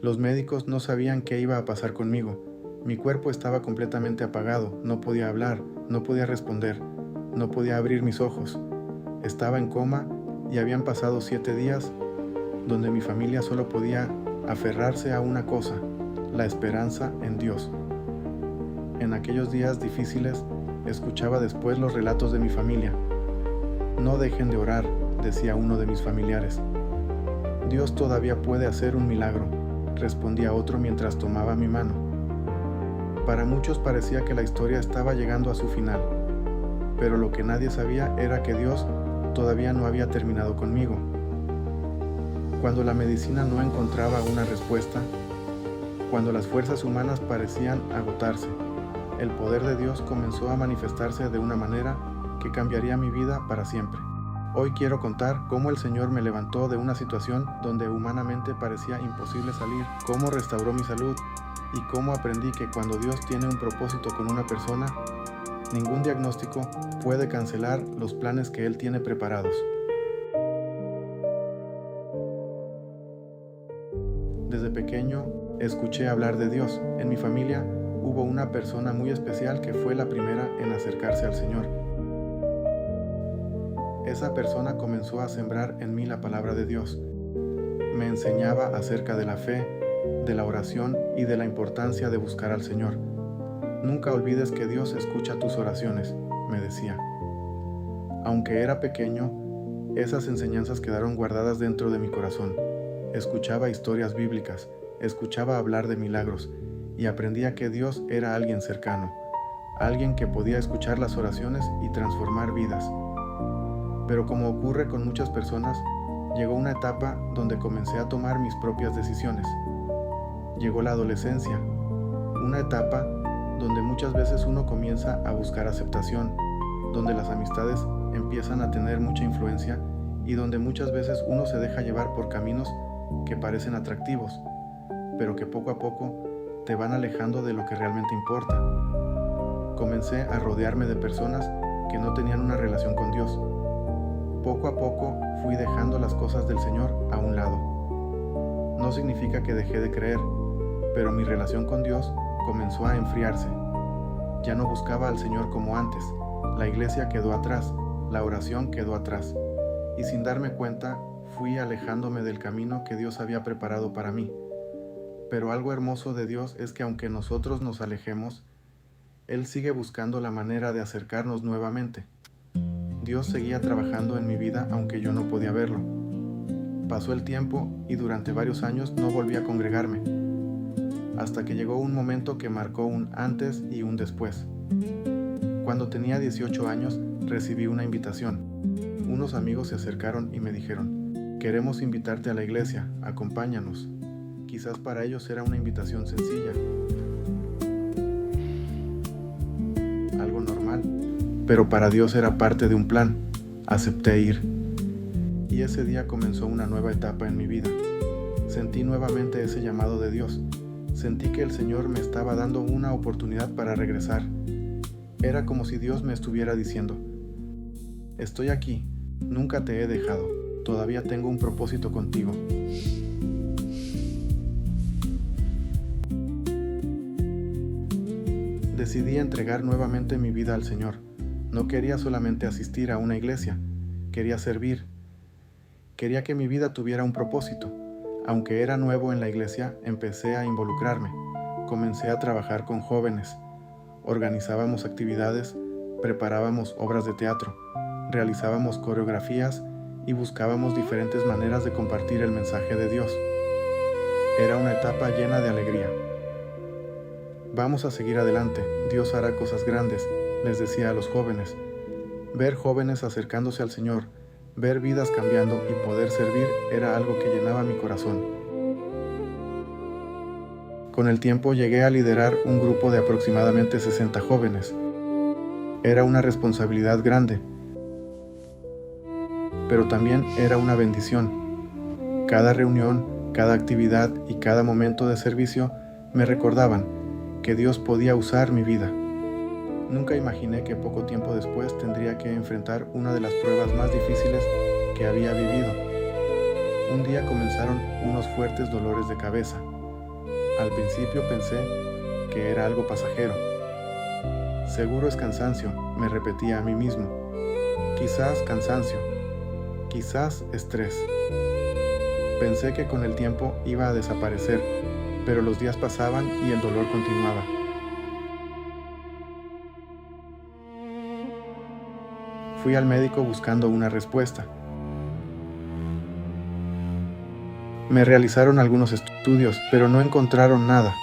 Los médicos no sabían qué iba a pasar conmigo. Mi cuerpo estaba completamente apagado, no podía hablar, no podía responder, no podía abrir mis ojos. Estaba en coma y habían pasado 7 días donde mi familia solo podía aferrarse a una cosa, la esperanza en Dios. En aquellos días difíciles, escuchaba después los relatos de mi familia. No dejen de orar, decía uno de mis familiares. Dios todavía puede hacer un milagro, respondía otro mientras tomaba mi mano. Para muchos parecía que la historia estaba llegando a su final, pero lo que nadie sabía era que Dios todavía no había terminado conmigo. Cuando la medicina no encontraba una respuesta, cuando las fuerzas humanas parecían agotarse, el poder de Dios comenzó a manifestarse de una manera que cambiaría mi vida para siempre. Hoy quiero contar cómo el Señor me levantó de una situación donde humanamente parecía imposible salir, cómo restauró mi salud y cómo aprendí que cuando Dios tiene un propósito con una persona, ningún diagnóstico puede cancelar los planes que Él tiene preparados. Desde pequeño escuché hablar de Dios. En mi familia hubo una persona muy especial que fue la primera en acercarse al Señor. Esa persona comenzó a sembrar en mí la palabra de Dios. Me enseñaba acerca de la fe, de la oración y de la importancia de buscar al Señor. Nunca olvides que Dios escucha tus oraciones, me decía. Aunque era pequeño, esas enseñanzas quedaron guardadas dentro de mi corazón. Escuchaba historias bíblicas, escuchaba hablar de milagros y aprendía que Dios era alguien cercano, alguien que podía escuchar las oraciones y transformar vidas. Pero como ocurre con muchas personas, llegó una etapa donde comencé a tomar mis propias decisiones. Llegó la adolescencia, una etapa donde muchas veces uno comienza a buscar aceptación, donde las amistades empiezan a tener mucha influencia y donde muchas veces uno se deja llevar por caminos que parecen atractivos, pero que poco a poco te van alejando de lo que realmente importa. Comencé a rodearme de personas que no tenían una relación con Dios. Poco a poco fui dejando las cosas del Señor a un lado. No significa que dejé de creer, pero mi relación con Dios comenzó a enfriarse. Ya no buscaba al Señor como antes. La iglesia quedó atrás, la oración quedó atrás. Y sin darme cuenta, fui alejándome del camino que Dios había preparado para mí. Pero algo hermoso de Dios es que aunque nosotros nos alejemos, Él sigue buscando la manera de acercarnos nuevamente. Dios seguía trabajando en mi vida aunque yo no podía verlo. Pasó el tiempo y durante varios años no volví a congregarme, hasta que llegó un momento que marcó un antes y un después. Cuando tenía 18 años recibí una invitación. Unos amigos se acercaron y me dijeron: queremos invitarte a la iglesia, acompáñanos. Quizás para ellos era una invitación sencilla, algo normal, pero para Dios era parte de un plan. Acepté ir. Y ese día comenzó una nueva etapa en mi vida. Sentí nuevamente ese llamado de Dios. Sentí que el Señor me estaba dando una oportunidad para regresar. Era como si Dios me estuviera diciendo: estoy aquí, nunca te he dejado, todavía tengo un propósito contigo. Decidí entregar nuevamente mi vida al Señor. No quería solamente asistir a una iglesia, quería servir. Quería que mi vida tuviera un propósito. Aunque era nuevo en la iglesia, empecé a involucrarme. Comencé a trabajar con jóvenes. Organizábamos actividades, preparábamos obras de teatro, realizábamos coreografías y buscábamos diferentes maneras de compartir el mensaje de Dios. Era una etapa llena de alegría. Vamos a seguir adelante, Dios hará cosas grandes, les decía a los jóvenes. Ver jóvenes acercándose al Señor, ver vidas cambiando y poder servir era algo que llenaba mi corazón. Con el tiempo llegué a liderar un grupo de aproximadamente 60 jóvenes. Era una responsabilidad grande, pero también era una bendición. Cada reunión, cada actividad y cada momento de servicio me recordaban que Dios podía usar mi vida. Nunca imaginé que poco tiempo después tendría que enfrentar una de las pruebas más difíciles que había vivido. Un día comenzaron unos fuertes dolores de cabeza. Al principio pensé que era algo pasajero. Seguro es cansancio, me repetía a mí mismo. Quizás cansancio, quizás estrés. Pensé que con el tiempo iba a desaparecer, pero los días pasaban y el dolor continuaba. Fui al médico buscando una respuesta. Me realizaron algunos estudios, pero no encontraron nada.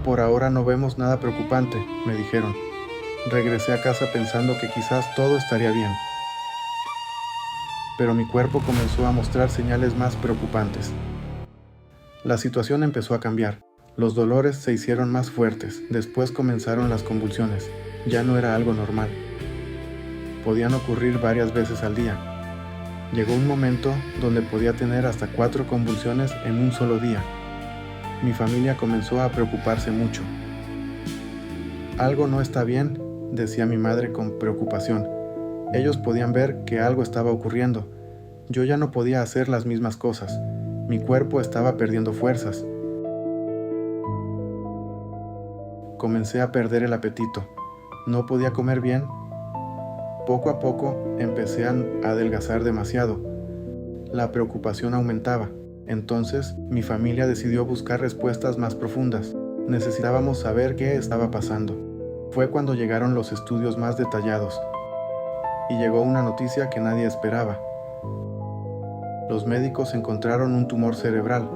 Por ahora no vemos nada preocupante, me dijeron. Regresé a casa pensando que quizás todo estaría bien. Pero mi cuerpo comenzó a mostrar señales más preocupantes. La situación empezó a cambiar. Los dolores se hicieron más fuertes. Después comenzaron las convulsiones. Ya no era algo normal. Podían ocurrir varias veces al día. Llegó un momento donde podía tener hasta 4 convulsiones en un solo día. Mi familia comenzó a preocuparse mucho. Algo no está bien, decía mi madre con preocupación. Ellos podían ver que algo estaba ocurriendo. Yo ya no podía hacer las mismas cosas. Mi cuerpo estaba perdiendo fuerzas. Comencé a perder el apetito. No podía comer bien. Poco a poco empecé a adelgazar demasiado. La preocupación aumentaba. Entonces mi familia decidió buscar respuestas más profundas. Necesitábamos saber qué estaba pasando. Fue cuando llegaron los estudios más detallados. Y llegó una noticia que nadie esperaba. Los médicos encontraron un tumor cerebral.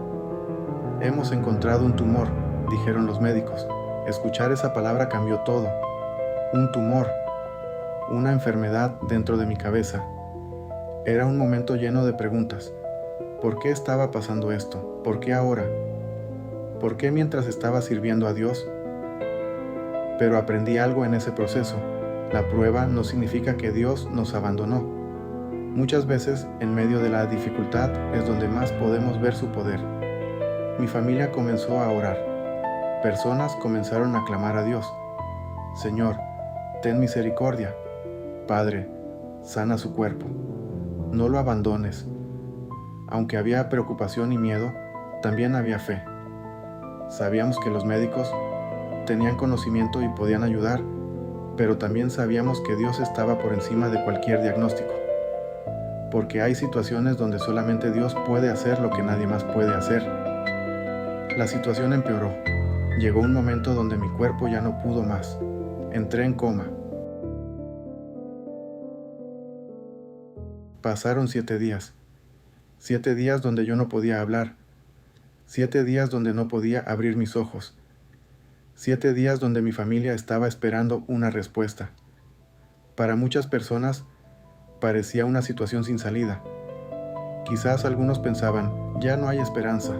Hemos encontrado un tumor, dijeron los médicos. Escuchar esa palabra cambió todo. Un tumor. Una enfermedad dentro de mi cabeza. Era un momento lleno de preguntas. ¿Por qué estaba pasando esto? ¿Por qué ahora? ¿Por qué mientras estaba sirviendo a Dios? Pero aprendí algo en ese proceso. La prueba no significa que Dios nos abandonó. Muchas veces, en medio de la dificultad, es donde más podemos ver su poder. Mi familia comenzó a orar. Personas comenzaron a clamar a Dios. Señor, ten misericordia. Padre, sana su cuerpo. No lo abandones. Aunque había preocupación y miedo, también había fe. Sabíamos que los médicos tenían conocimiento y podían ayudar, pero también sabíamos que Dios estaba por encima de cualquier diagnóstico. Porque hay situaciones donde solamente Dios puede hacer lo que nadie más puede hacer. La situación empeoró. Llegó un momento donde mi cuerpo ya no pudo más. Entré en coma. Pasaron 7 días. 7 días donde yo no podía hablar. 7 días donde no podía abrir mis ojos. 7 días donde mi familia estaba esperando una respuesta. Para muchas personas parecía una situación sin salida. Quizás algunos pensaban, ya no hay esperanza,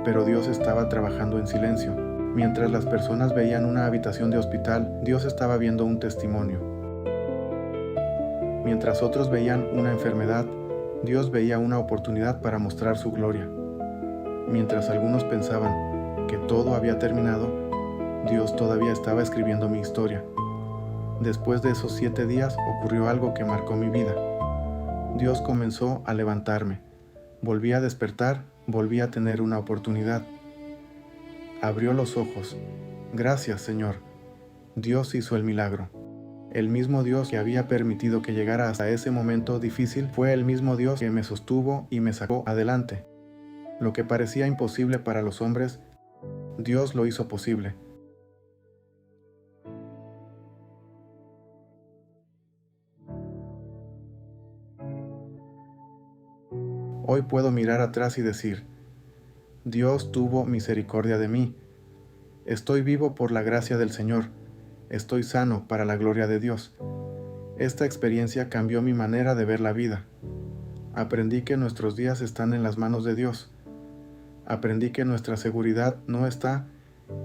pero Dios estaba trabajando en silencio. Mientras las personas veían una habitación de hospital, Dios estaba viendo un testimonio. Mientras otros veían una enfermedad, Dios veía una oportunidad para mostrar su gloria. Mientras algunos pensaban que todo había terminado, Dios todavía estaba escribiendo mi historia. Después de esos 7 días ocurrió algo que marcó mi vida. Dios comenzó a levantarme. Volví a despertar, volví a tener una oportunidad. Abrió los ojos. Gracias, Señor. Dios hizo el milagro. El mismo Dios que había permitido que llegara hasta ese momento difícil fue el mismo Dios que me sostuvo y me sacó adelante. Lo que parecía imposible para los hombres, Dios lo hizo posible. Hoy puedo mirar atrás y decir, Dios tuvo misericordia de mí. Estoy vivo por la gracia del Señor. Estoy sano para la gloria de Dios. Esta experiencia cambió mi manera de ver la vida. Aprendí que nuestros días están en las manos de Dios. Aprendí que nuestra seguridad no está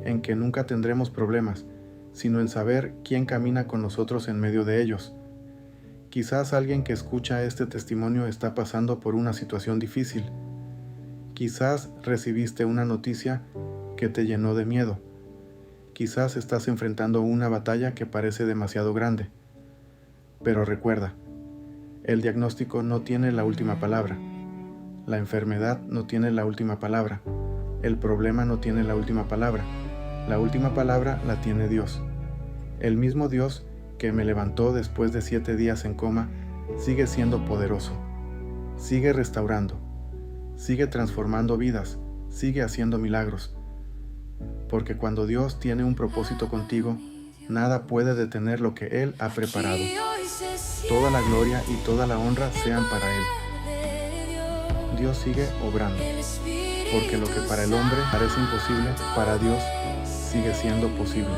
en que nunca tendremos problemas, sino en saber quién camina con nosotros en medio de ellos. Quizás alguien que escucha este testimonio está pasando por una situación difícil. Quizás recibiste una noticia que te llenó de miedo. Quizás estás enfrentando una batalla que parece demasiado grande. Pero recuerda, El diagnóstico no tiene la última palabra. La enfermedad no tiene la última palabra. El problema no tiene la última palabra. La última palabra la tiene Dios. El mismo Dios que me levantó después de 7 días en coma sigue siendo poderoso. Sigue restaurando. Sigue transformando vidas. Sigue haciendo milagros. Porque cuando Dios tiene un propósito contigo, nada puede detener lo que Él ha preparado. Toda la gloria y toda la honra sean para Él. Dios sigue obrando, porque lo que para el hombre parece imposible, para Dios sigue siendo posible.